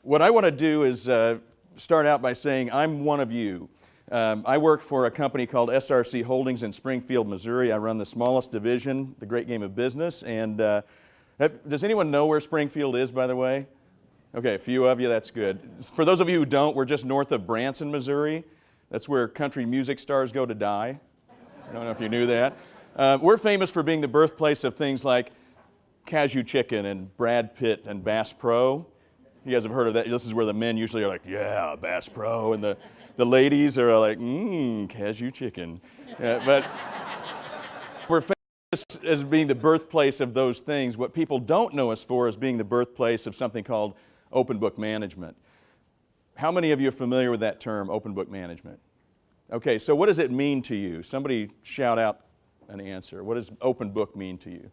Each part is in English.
What I want to do is start out by saying I'm one of you. I work for a company called SRC Holdings in Springfield, Missouri. I run the smallest division, the Great Game of Business. And does anyone know where Springfield is, by the way? Okay, a few of you, that's good. For those of you who don't, we're just north of Branson, Missouri. That's where country music stars go to die. I don't know if you knew that. We're famous for being the birthplace of things like Cashew Chicken and Brad Pitt and Bass Pro. You guys have heard of that. This is where the men usually are like, yeah, Bass Pro, and the ladies are like, Cashew Chicken. But we're famous as being the birthplace of those things. What people don't know us for is being the birthplace of something called open book management. How many of you are familiar with that term, open book management? Okay, so what does it mean to you? Somebody shout out an answer. What does open book mean to you?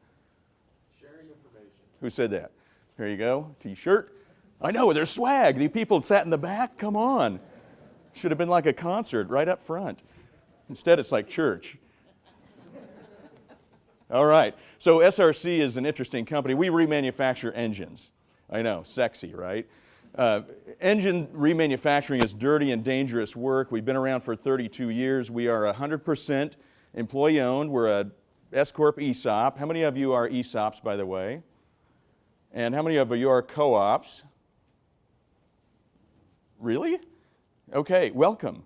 Sharing information. Who said that? Here you go, T-shirt. I know, there's swag. The people sat in the back, come on. Should have been like a concert right up front. Instead, it's like church. All right, so SRC is an interesting company. We remanufacture engines. I know, sexy, right? Engine remanufacturing is dirty and dangerous work. We've been around for 32 years. We are 100% employee-owned. We're a S-Corp ESOP. How many of you are ESOPs, by the way? And how many of you are co-ops? Really? Okay, welcome.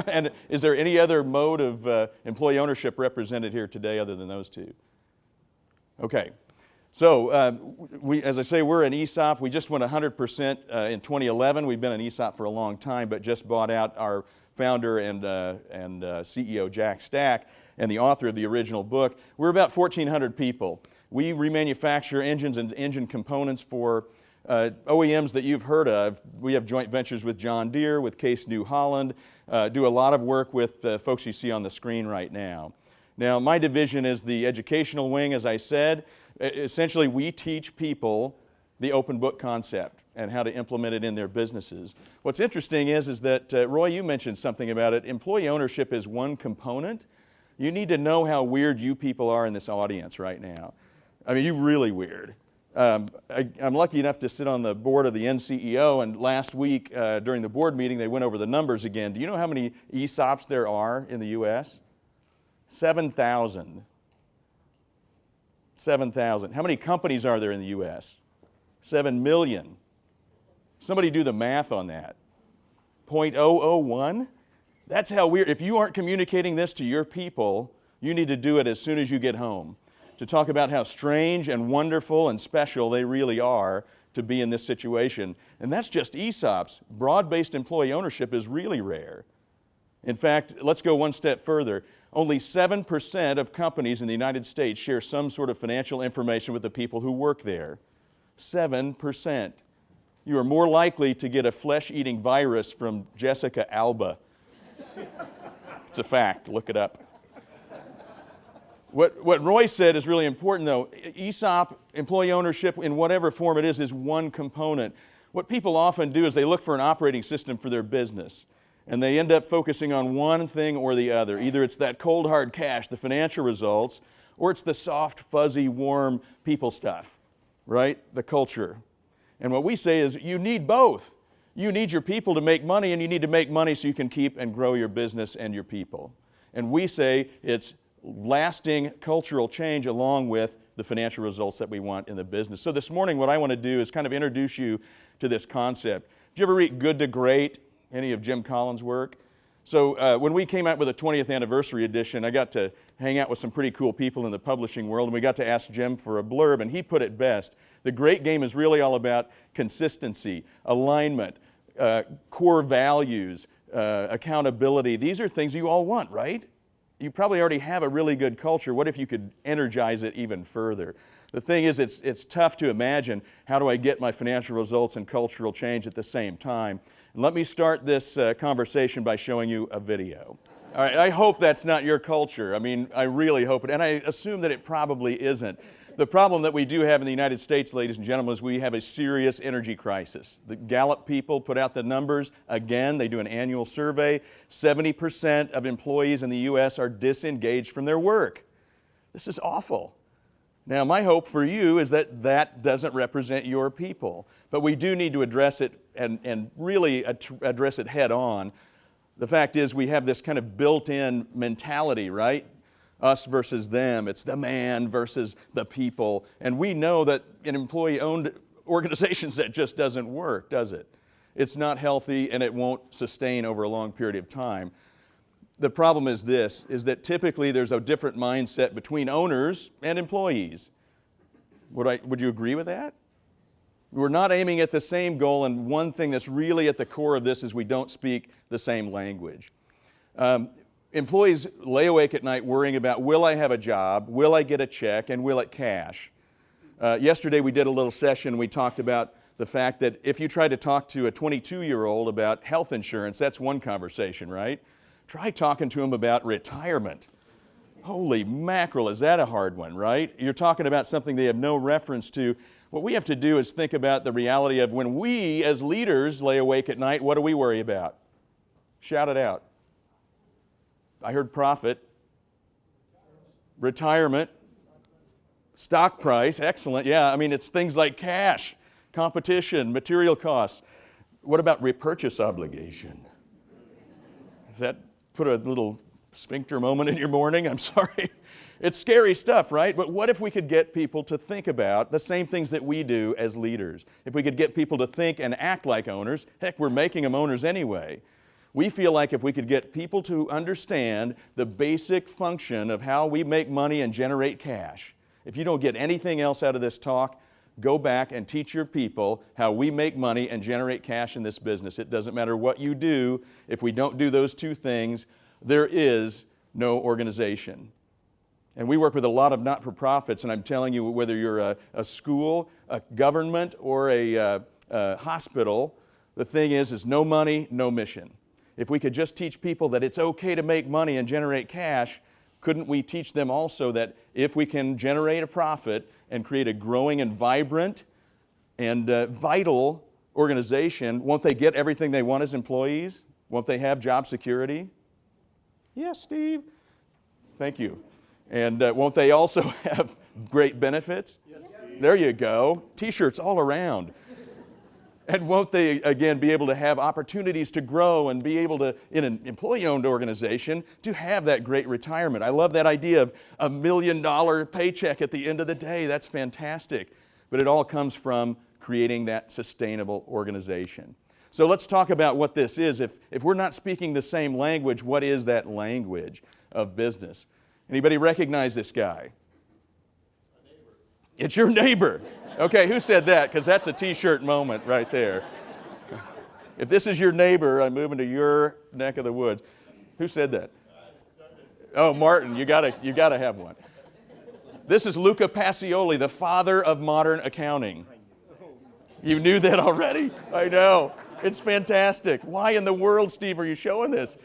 And is there any other mode of employee ownership represented here today other than those two? Okay. So, as I say, we're an ESOP. We just went 100% in 2011. We've been an ESOP for a long time, but just bought out our founder and CEO, Jack Stack, and the author of the original book. We're about 1,400 people. We remanufacture engines and engine components for OEMs that you've heard of. We have joint ventures with John Deere, with Case New Holland, do a lot of work with folks you see on the screen right now. Now, my division is the educational wing, as I said. Essentially, we teach people the open book concept and how to implement it in their businesses. What's interesting is that, Roy, you mentioned something about it. Employee ownership is one component. You need to know how weird you people are in this audience right now. I mean, you're really weird. I'm lucky enough to sit on the board of the NCEO, and last week during the board meeting, they went over the numbers again. Do you know how many ESOPs there are in the U.S.? 7,000. 7,000. How many companies are there in the U.S.? 7 million. Somebody do the math on that. 0.001? That's how weird. If you aren't communicating this to your people, you need to do it as soon as you get home, to talk about how strange and wonderful and special they really are to be in this situation. And that's just ESOPs. Broad-based employee ownership is really rare. In fact, let's go one step further. Only 7% of companies in the United States share some sort of financial information with the people who work there. 7%. You are more likely to get a flesh-eating virus from Jessica Alba. It's a fact. Look it up. What Roy said is really important, though. ESOP, employee ownership, in whatever form it is one component. What people often do is they look for an operating system for their business, and they end up focusing on one thing or the other. Either it's that cold, hard cash, the financial results, or it's the soft, fuzzy, warm people stuff, right? The culture. And what we say is you need both. You need your people to make money, and you need to make money so you can keep and grow your business and your people. And we say it's lasting cultural change along with the financial results that we want in the business. So this morning what I want to do is kind of introduce you to this concept. Did you ever read Good to Great, any of Jim Collins' work? So when we came out with a 20th anniversary edition, I got to hang out with some pretty cool people in the publishing world, and we got to ask Jim for a blurb, and he put it best. The great game is really all about consistency, alignment, core values, accountability. These are things you all want, right? You probably already have a really good culture. What if you could energize it even further? The thing is, it's tough to imagine, how do I get my financial results and cultural change at the same time? And let me start this conversation by showing you a video. All right, I hope that's not your culture. I mean, I really hope it, and I assume that it probably isn't. The problem that we do have in the United States, ladies and gentlemen, is we have a serious energy crisis. The Gallup people put out the numbers. Again, they do an annual survey. 70% of employees in the U.S. are disengaged from their work. This is awful. Now, my hope for you is that that doesn't represent your people, but we do need to address it and really address it head on. The fact is we have this kind of built-in mentality, right? Us versus them. It's the man versus the people. And we know that in employee-owned organizations that just doesn't work, does it? It's not healthy and it won't sustain over a long period of time. The problem is this, is that typically there's a different mindset between owners and employees. Would you agree with that? We're not aiming at the same goal, and one thing that's really at the core of this is we don't speak the same language. Employees lay awake at night worrying about, will I have a job, will I get a check, and will it cash? Yesterday we did a little session, we talked about the fact that if you try to talk to a 22-year-old about health insurance, that's one conversation, right? Try talking to them about retirement. Holy mackerel, is that a hard one, right? You're talking about something they have no reference to. What we have to do is think about the reality of when we as leaders lay awake at night, what do we worry about? Shout it out. I heard profit, retirement, stock price, excellent. Yeah, I mean, it's things like cash, competition, material costs. What about repurchase obligation? Does that put a little sphincter moment in your morning? I'm sorry. It's scary stuff, right? But what if we could get people to think about the same things that we do as leaders? If we could get people to think and act like owners, heck, we're making them owners anyway. We feel like if we could get people to understand the basic function of how we make money and generate cash, if you don't get anything else out of this talk, go back and teach your people how we make money and generate cash in this business. It doesn't matter what you do. If we don't do those two things, there is no organization. And we work with a lot of not-for-profits, and I'm telling you, whether you're a school, a government, or a hospital, the thing is no money, no mission. If we could just teach people that it's okay to make money and generate cash, couldn't we teach them also that if we can generate a profit and create a growing and vibrant and vital organization, won't they get everything they want as employees? Won't they have job security? Yes, Steve. Thank you. And won't they also have great benefits? Yes. There you go. T-shirts all around. And won't they, again, be able to have opportunities to grow and be able to, in an employee-owned organization, to have that great retirement? I love that idea of $1 million paycheck at the end of the day. That's fantastic. But it all comes from creating that sustainable organization. So let's talk about what this is. If we're not speaking the same language, what is that language of business? Anybody recognize this guy? It's your neighbor. Okay, who said that? Because that's a T-shirt moment right there. If this is your neighbor, I'm moving to your neck of the woods. Who said that? Oh, Martin, you gotta have one. This is Luca Pacioli, the father of modern accounting. You knew that already? I know. It's fantastic. Why in the world, Steve, are you showing this?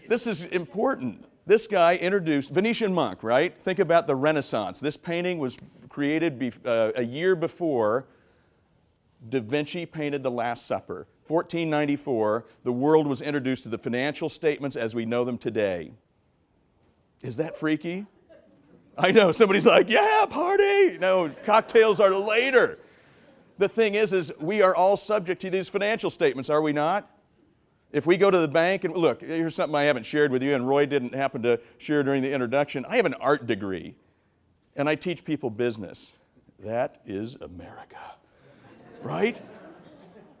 This is important. This guy introduced Venetian monk, right? Think about the Renaissance. This painting was created a year before Da Vinci painted The Last Supper. 1494, the world was introduced to the financial statements as we know them today. Is that freaky? I know, somebody's like, yeah, party! No, cocktails are later. The thing is we are all subject to these financial statements, are we not? If we go to the bank and look, here's something I haven't shared with you, and Roy didn't happen to share during the introduction. I have an art degree, and I teach people business. That is America, right?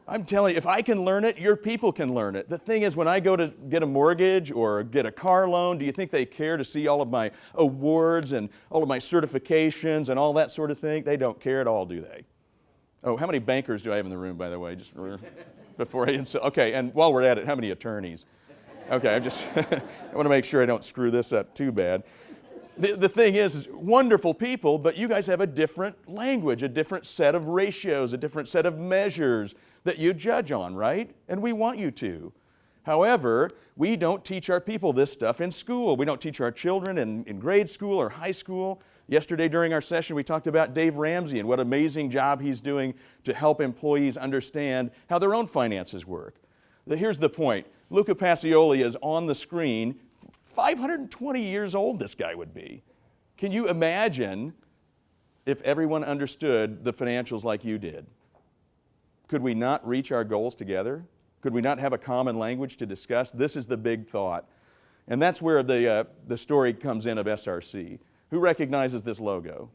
I'm telling you, if I can learn it, your people can learn it. The thing is, when I go to get a mortgage or get a car loan, do you think they care to see all of my awards and all of my certifications and all that sort of thing? They don't care at all, do they? Oh, how many bankers do I have in the room, by the way? Just before I insult. Okay, and while we're at it, how many attorneys? Okay, I want to make sure I don't screw this up too bad. The thing is wonderful people, but you guys have a different language, a different set of ratios, a different set of measures that you judge on, right? And we want you to. However, we don't teach our people this stuff in school. We don't teach our children in grade school or high school. Yesterday during our session, we talked about Dave Ramsey and what amazing job he's doing to help employees understand how their own finances work. Here's the point. Luca Pacioli is on the screen. 520 years old this guy would be. Can you imagine if everyone understood the financials like you did? Could we not reach our goals together? Could we not have a common language to discuss? This is the big thought. And that's where the story comes in of SRC. Who recognizes this logo?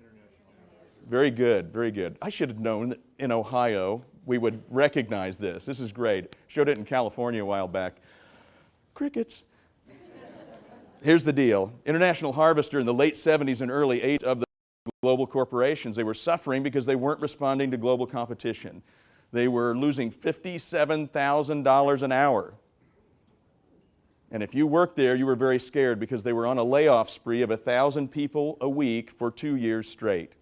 Very good, very good. I should have known that in Ohio we would recognize this. This is great. Showed it in California a while back. Crickets. Here's the deal. International Harvester in the late 70s and early 80s of the global corporations, they were suffering because they weren't responding to global competition. They were losing $57,000 an hour. And if you worked there, you were very scared because they were on a layoff spree of 1,000 people a week for 2 years straight.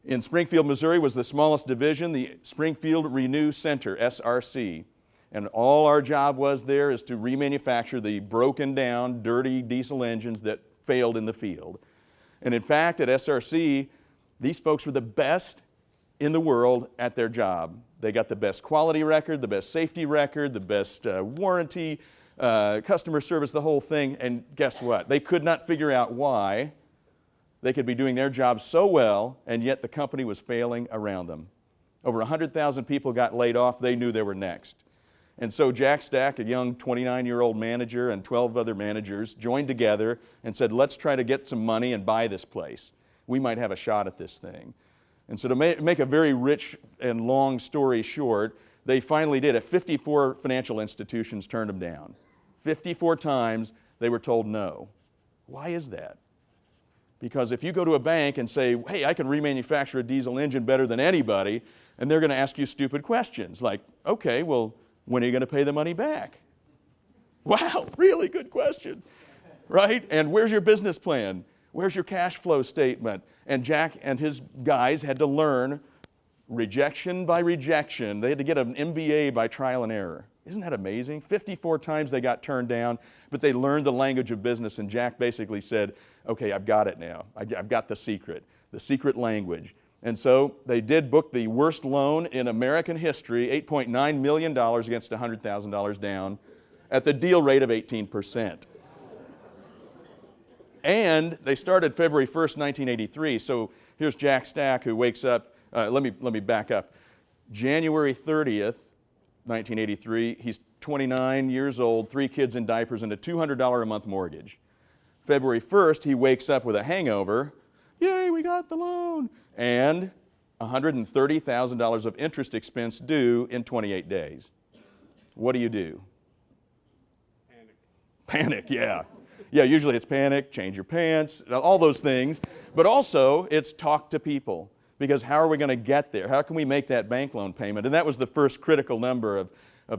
In Springfield, Missouri was the smallest division, the Springfield Renew Center, SRC. And all our job was there is to remanufacture the broken down, dirty diesel engines that failed in the field. And in fact, at SRC, these folks were the best in the world at their job. They got the best quality record, the best safety record, the best warranty, customer service, the whole thing. And guess what? They could not figure out why they could be doing their job so well, and yet the company was failing around them. Over 100,000 people got laid off. They knew they were next. And so Jack Stack, a young 29-year-old manager, and 12 other managers joined together and said, let's try to get some money and buy this place. We might have a shot at this thing. And so to make a very rich and long story short, they finally did it. 54 financial institutions turned them down. 54 times they were told no. Why is that? Because if you go to a bank and say, hey, I can remanufacture a diesel engine better than anybody, and they're going to ask you stupid questions like, okay, well, when are you going to pay the money back? Wow, really good question, right? And where's your business plan? Where's your cash flow statement? And Jack and his guys had to learn rejection by rejection. They had to get an MBA by trial and error. Isn't that amazing? 54 times they got turned down, but they learned the language of business, and Jack basically said, okay, I've got it now. I've got the secret language. And so they did book the worst loan in American history, $8.9 million against $100,000 down, at the deal rate of 18%. And they started February 1st, 1983. So here's Jack Stack, who wakes up. Let me back up. January 30th, 1983, he's 29 years old, 3 kids in diapers, and a $200 a month mortgage. February 1st, he wakes up with a hangover. Yay, we got the loan. And $130,000 of interest expense due in 28 days. What do? Panic, yeah. Yeah, usually it's panic, change your pants, all those things. But also, it's talk to people. Because how are we going to get there? How can we make that bank loan payment? And that was the first critical number of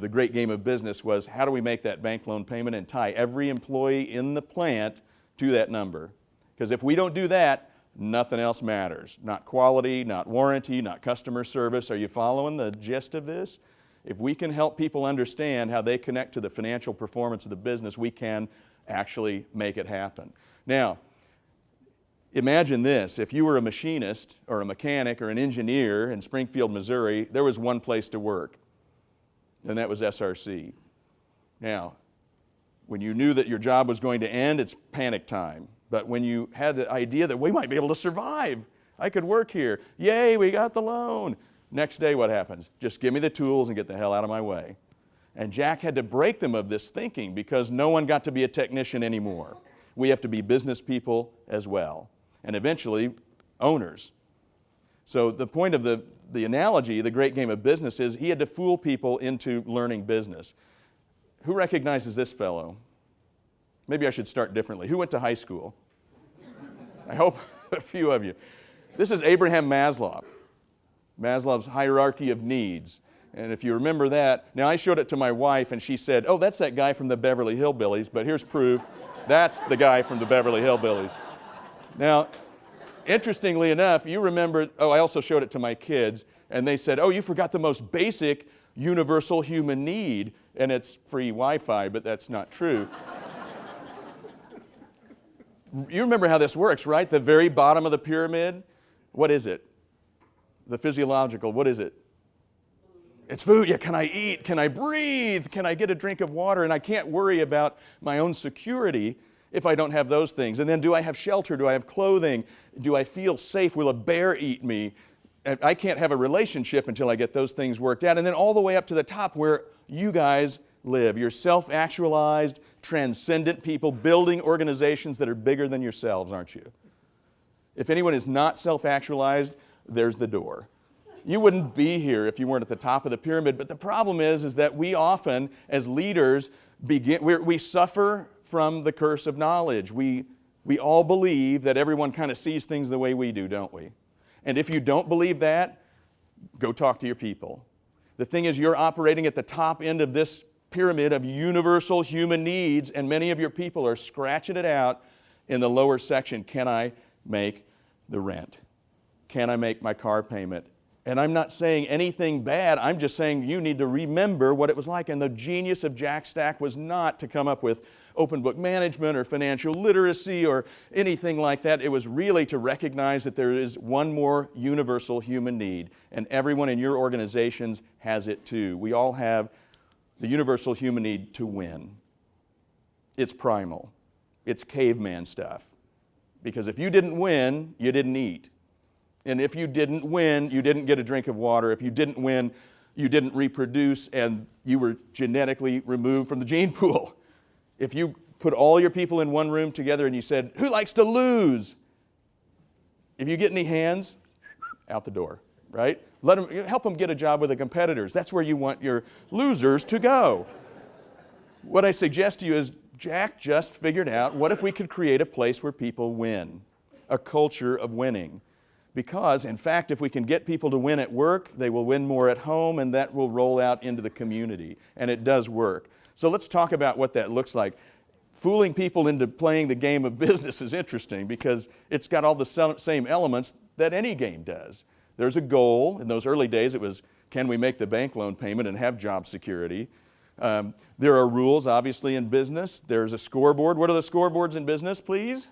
the great game of business, was how do we make that bank loan payment and tie every employee in the plant to that number? Because if we don't do that, nothing else matters. Not quality, not warranty, not customer service. Are you following the gist of this? If we can help people understand how they connect to the financial performance of the business, we can actually make it happen. Now, imagine this. If you were a machinist or a mechanic or an engineer in Springfield, Missouri, there was one place to work, and that was SRC. Now, when you knew that your job was going to end, it's panic time. But when you had the idea that we might be able to survive, I could work here. Yay, we got the loan. Next day, what happens? Just give me the tools and get the hell out of my way. And Jack had to break them of this thinking because no one got to be a technician anymore. We have to be business people as well, and eventually owners. So the point of the analogy, the great game of business, is he had to fool people into learning business. Who recognizes this fellow? Maybe I should start differently. Who went to high school? I hope a few of you. This is Abraham Maslow. Maslow's hierarchy of needs. And if you remember that, now I showed it to my wife and she said, oh, that's that guy from the Beverly Hillbillies, but here's proof. That's the guy from the Beverly Hillbillies. Now, interestingly enough, you remember, I also showed it to my kids, and they said, oh, you forgot the most basic universal human need, and it's free Wi-Fi, but that's not true. You remember how this works, right? The very bottom of the pyramid, what is it? The physiological, what is it? It's food. Yeah, can I eat? Can I breathe? Can I get a drink of water? And I can't worry about my own security if I don't have those things? And then do I have shelter? Do I have clothing? Do I feel safe? Will a bear eat me? I can't have a relationship until I get those things worked out. And then all the way up to the top where you guys live. You're self-actualized, transcendent people building organizations that are bigger than yourselves, aren't you? If anyone is not self-actualized, there's the door. You wouldn't be here if you weren't at the top of the pyramid. But the problem is that we often, as leaders, we suffer from the curse of knowledge. We all believe that everyone kind of sees things the way we do, don't we? And if you don't believe that, go talk to your people. The thing is, you're operating at the top end of this pyramid of universal human needs, and many of your people are scratching it out in the lower section. Can I make the rent? Can I make my car payment? And I'm not saying anything bad. I'm just saying you need to remember what it was like. And the genius of Jack Stack was not to come up with open book management or financial literacy or anything like that. It was really to recognize that there is one more universal human need, and everyone in your organizations has it too. We all have the universal human need to win. It's primal. It's caveman stuff. Because if you didn't win, you didn't eat. And if you didn't win, you didn't get a drink of water. If you didn't win, you didn't reproduce, and you were genetically removed from the gene pool. If you put all your people in one room together and you said, who likes to lose? If you get any hands, out the door, right? Help them get a job with the competitors. That's where you want your losers to go. What I suggest to you is Jack just figured out, what if we could create a place where people win? A culture of winning. Because, in fact, if we can get people to win at work, they will win more at home, and that will roll out into the community. And it does work. So let's talk about what that looks like. Fooling people into playing the game of business is interesting because it's got all the same elements that any game does. There's a goal. In those early days, it was, can we make the bank loan payment and have job security? There are rules, obviously, in business. There's a scoreboard. What are the scoreboards in business, please?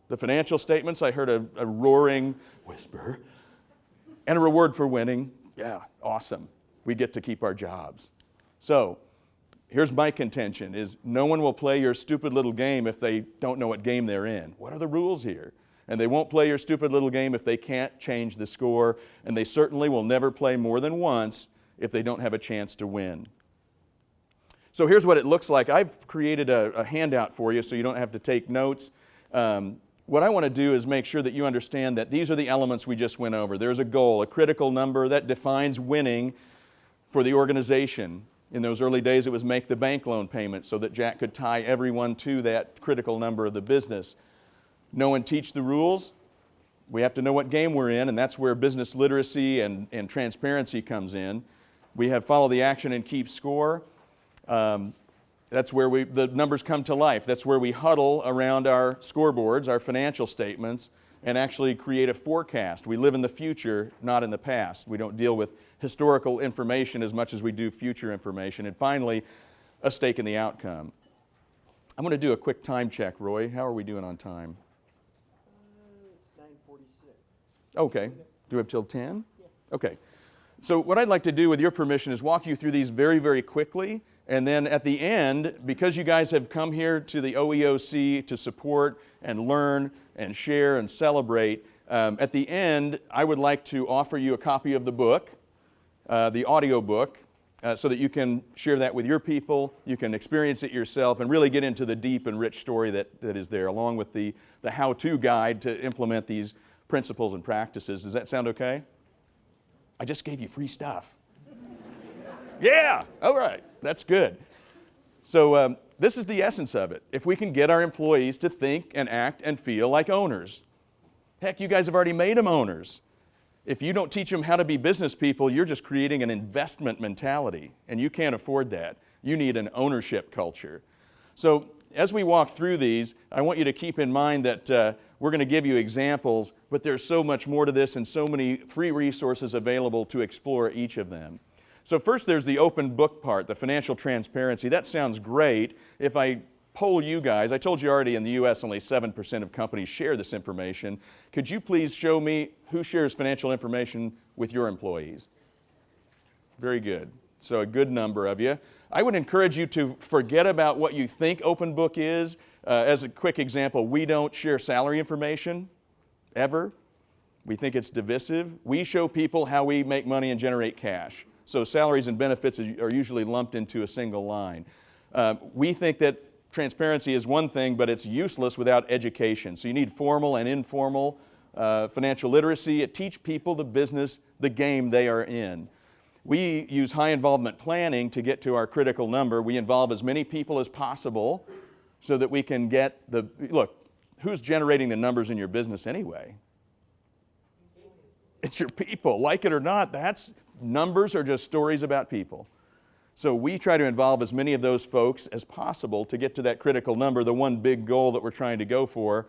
The financial statements. I heard a roaring whisper. And a reward for winning. Yeah, awesome. We get to keep our jobs. So, here's my contention, is no one will play your stupid little game if they don't know what game they're in. What are the rules here? And they won't play your stupid little game if they can't change the score. And they certainly will never play more than once if they don't have a chance to win. So here's what it looks like. I've created a handout for you so you don't have to take notes. What I want to do is make sure that you understand that these are the elements we just went over. There's a goal, a critical number that defines winning for the organization. In those early days, it was make the bank loan payment so that Jack could tie everyone to that critical number of the business. Know and teach the rules. We have to know what game we're in, and that's where business literacy and transparency comes in. We have follow the action and keep score. That's where the numbers come to life. That's where we huddle around our scoreboards, our financial statements, and actually create a forecast. We live in the future, not in the past. We don't deal with historical information as much as we do future information. And finally, a stake in the outcome. I'm going to do a quick time check, Roy. How are we doing on time? It's 9:46. Okay. Do we have till 10? Yeah. Okay. So what I'd like to do, with your permission, is walk you through these very, very quickly. And then at the end, because you guys have come here to the OEOC to support and learn and share and celebrate, at the end, I would like to offer you a copy of the book, the audio book, so that you can share that with your people, you can experience it yourself, and really get into the deep and rich story that is there, along with the how-to guide to implement these principles and practices. Does that sound okay? I just gave you free stuff. Yeah, all right, that's good. So this is the essence of it. If we can get our employees to think and act and feel like owners. Heck, you guys have already made them owners. If you don't teach them how to be business people, you're just creating an investment mentality, and you can't afford that. You need an ownership culture. So as we walk through these, I want you to keep in mind that we're going to give you examples, but there's so much more to this and so many free resources available to explore each of them. So first there's the open book part, the financial transparency. That sounds great. If I poll you guys, I told you already in the U.S. only 7% of companies share this information. Could you please show me who shares financial information with your employees? Very good. So a good number of you. I would encourage you to forget about what you think open book is. As a quick example, we don't share salary information, ever. We think it's divisive. We show people how we make money and generate cash. So salaries and benefits are usually lumped into a single line. We think that transparency is one thing, but it's useless without education. So you need formal and informal financial literacy. It teaches people the business, the game they are in. We use high involvement planning to get to our critical number. We involve as many people as possible so that we can get the, look, who's generating the numbers in your business anyway? It's your people. Like it or not, numbers are just stories about people. So we try to involve as many of those folks as possible to get to that critical number, the one big goal that we're trying to go for.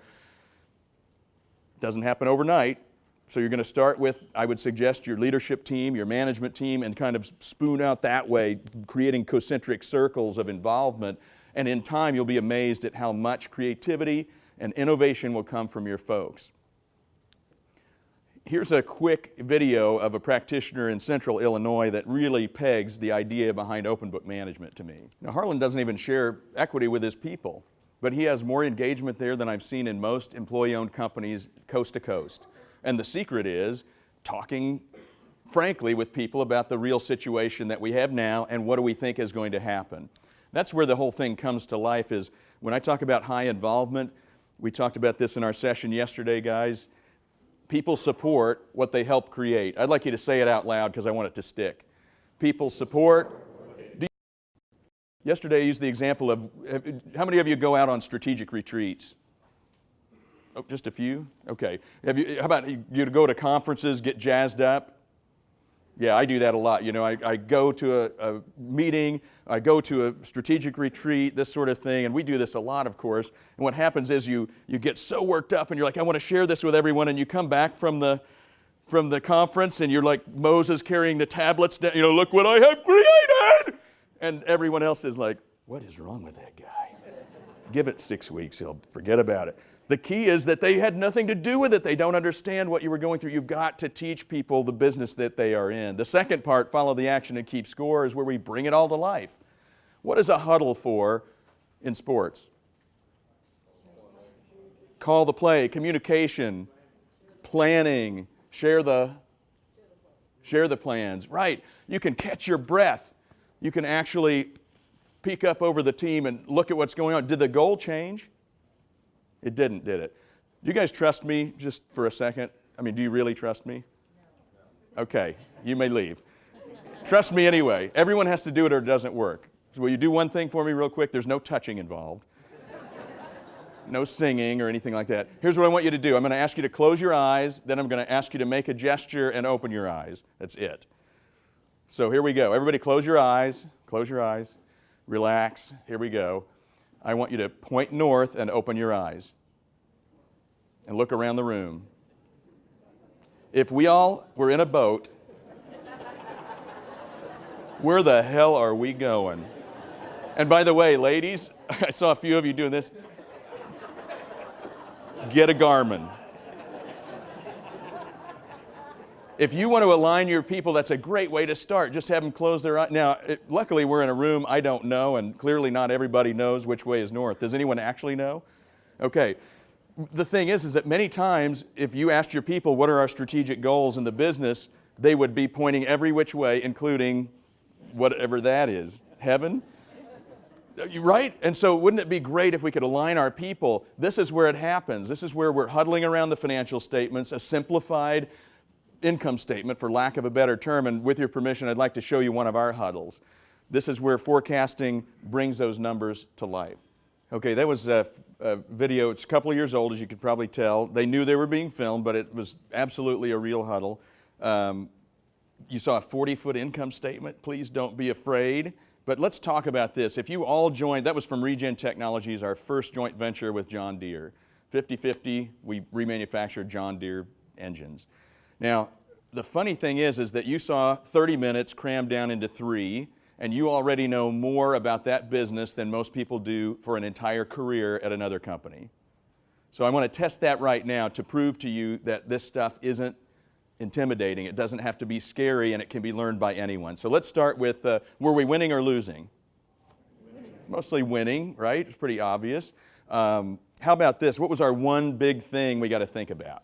Doesn't happen overnight. So you're going to start with, I would suggest, your leadership team, your management team, and kind of spoon out that way, creating concentric circles of involvement. And in time, you'll be amazed at how much creativity and innovation will come from your folks. Here's a quick video of a practitioner in central Illinois that really pegs the idea behind open book management to me. Now, Harlan doesn't even share equity with his people, but he has more engagement there than I've seen in most employee-owned companies coast to coast. And the secret is talking frankly with people about the real situation that we have now and what do we think is going to happen. That's where the whole thing comes to life. Is when I talk about high involvement, we talked about this in our session yesterday, guys. People support what they help create. I'd like you to say it out loud because I want it to stick. People support. Yesterday I used the example of, how many of you go out on strategic retreats? Oh, just a few? Okay. How about you go to conferences, get jazzed up? Yeah, I do that a lot. You know, I go to a meeting, I go to a strategic retreat, this sort of thing, and we do this a lot, of course. And what happens is you get so worked up and you're like, I want to share this with everyone, and you come back from the conference and you're like Moses carrying the tablets down, you know, look what I have created! And everyone else is like, what is wrong with that guy? Give it 6 weeks, he'll forget about it. The key is that they had nothing to do with it. They don't understand what you were going through. You've got to teach people the business that they are in. The second part, follow the action and keep score, is where we bring it all to life. What is a huddle for in sports? Call the play, communication, planning, share the plans. Right. You can catch your breath. You can actually peek up over the team and look at what's going on. Did the goal change? It didn't, did it? Do you guys trust me just for a second? I mean, do you really trust me? Okay, you may leave. Trust me anyway. Everyone has to do it or it doesn't work. So will you do one thing for me real quick? There's no touching involved. No singing or anything like that. Here's what I want you to do. I'm going to ask you to close your eyes, then I'm going to ask you to make a gesture and open your eyes. That's it. So here we go. Everybody close your eyes. Close your eyes. Relax. Here we go. I want you to point north and open your eyes and look around the room. If we all were in a boat, where the hell are we going? And by the way, ladies, I saw a few of you doing this. Get a Garmin. If you want to align your people, that's a great way to start. Just have them close their eyes. Now, luckily we're in a room I don't know, and clearly not everybody knows which way is north. Does anyone actually know? Okay. The thing is that many times, if you asked your people what are our strategic goals in the business, they would be pointing every which way, including whatever that is. Heaven? Right? And so wouldn't it be great if we could align our people? This is where it happens. This is where we're huddling around the financial statements, a simplified income statement, for lack of a better term, and with your permission, I'd like to show you one of our huddles. This is where forecasting brings those numbers to life. Okay, that was a video. It's a couple of years old, as you could probably tell. They knew they were being filmed, but it was absolutely a real huddle. You saw a 40-foot income statement. Please don't be afraid. But let's talk about this. If you all joined, that was from Regen Technologies, our first joint venture with John Deere. 50-50, we remanufactured John Deere engines. Now, the funny thing is that you saw 30 minutes crammed down into 3, and you already know more about that business than most people do for an entire career at another company. So I want to test that right now to prove to you that this stuff isn't intimidating. It doesn't have to be scary, and it can be learned by anyone. So let's start with, were we winning or losing? Winning. Mostly winning, right? It's pretty obvious. How about this? What was our one big thing we got to think about?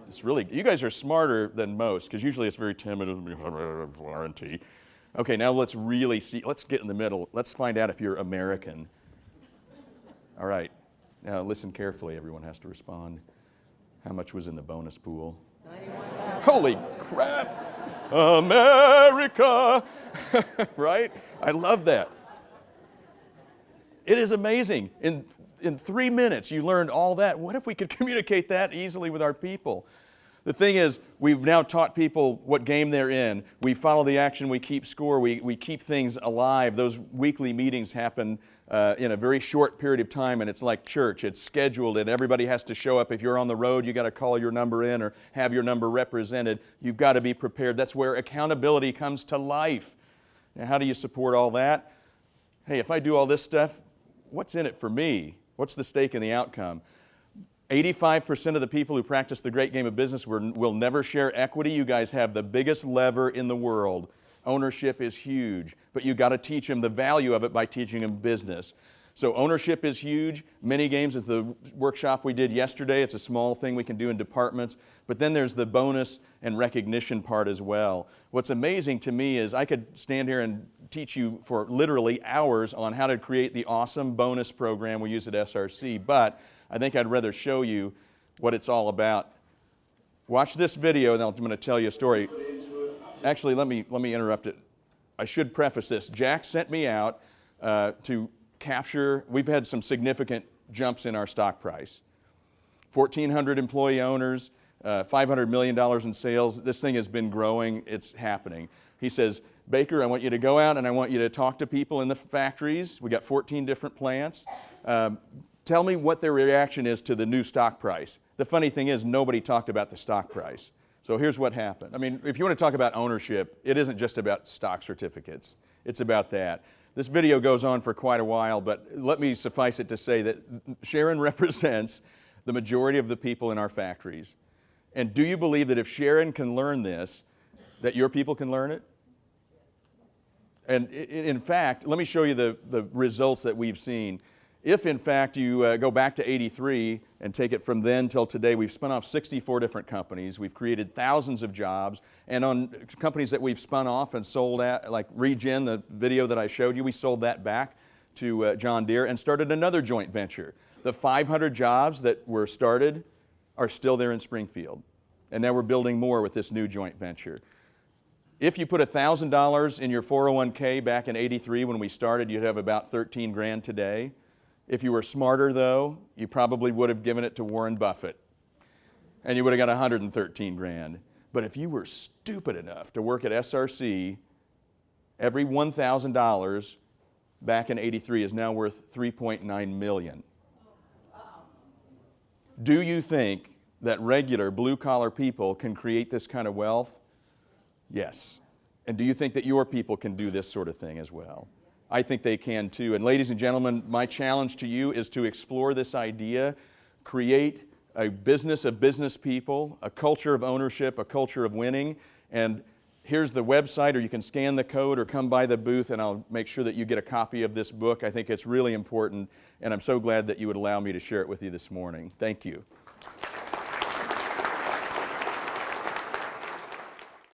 It's really, you guys are smarter than most, because usually it's very timid, warranty. Okay, now let's really see, let's get in the middle. Let's find out if you're American. All right, now listen carefully, everyone has to respond. How much was in the bonus pool? 91,000. Holy crap, America, right? I love that. It is amazing. In 3 minutes, you learned all that. What if we could communicate that easily with our people? The thing is, we've now taught people what game they're in. We follow the action, we keep score, we keep things alive. Those weekly meetings happen in a very short period of time, and it's like church. It's scheduled, and everybody has to show up. If you're on the road, you got to call your number in or have your number represented. You've got to be prepared. That's where accountability comes to life. Now, how do you support all that? Hey, if I do all this stuff, what's in it for me? What's the stake in the outcome? 85% of the people who practice the great game of business will never share equity. You guys have the biggest lever in the world. Ownership is huge, but you got to teach them the value of it by teaching them business. So ownership is huge. Mini games is the workshop we did yesterday. It's a small thing we can do in departments, but then there's the bonus and recognition part as well. What's amazing to me is I could stand here and teach you for literally hours on how to create the awesome bonus program we use at SRC, but I think I'd rather show you what it's all about. Watch this video, and I'm going to tell you a story. Actually, let me interrupt it. I should preface this. Jack sent me out to capture, we've had some significant jumps in our stock price. 1,400 employee owners, $500 million in sales. This thing has been growing. It's happening. He says, Baker, I want you to go out and I want you to talk to people in the factories. We got 14 different plants. Tell me what their reaction is to the new stock price. The funny thing is, nobody talked about the stock price. So here's what happened. I mean, if you want to talk about ownership, it isn't just about stock certificates. It's about that. This video goes on for quite a while, but let me suffice it to say that Sharon represents the majority of the people in our factories. And do you believe that if Sharon can learn this, that your people can learn it? And in fact, let me show you the results that we've seen. If, in fact, you go back to 83 and take it from then till today, we've spun off 64 different companies. We've created thousands of jobs. And on companies that we've spun off and sold at, like Regen, the video that I showed you, we sold that back to John Deere and started another joint venture. The 500 jobs that were started are still there in Springfield. And now we're building more with this new joint venture. If you put $1,000 in your 401k back in 83 when we started, you'd have about 13 grand today. If you were smarter, though, you probably would have given it to Warren Buffett, and you would have got 113 grand. But if you were stupid enough to work at SRC, every $1,000 back in 83 is now worth $3.9 million. Do you think that regular blue-collar people can create this kind of wealth? Yes. And do you think that your people can do this sort of thing as well? I think they can too. And ladies and gentlemen, my challenge to you is to explore this idea, create a business of business people, a culture of ownership, a culture of winning. And here's the website, or you can scan the code or come by the booth and I'll make sure that you get a copy of this book. I think it's really important, and I'm so glad that you would allow me to share it with you this morning. Thank you.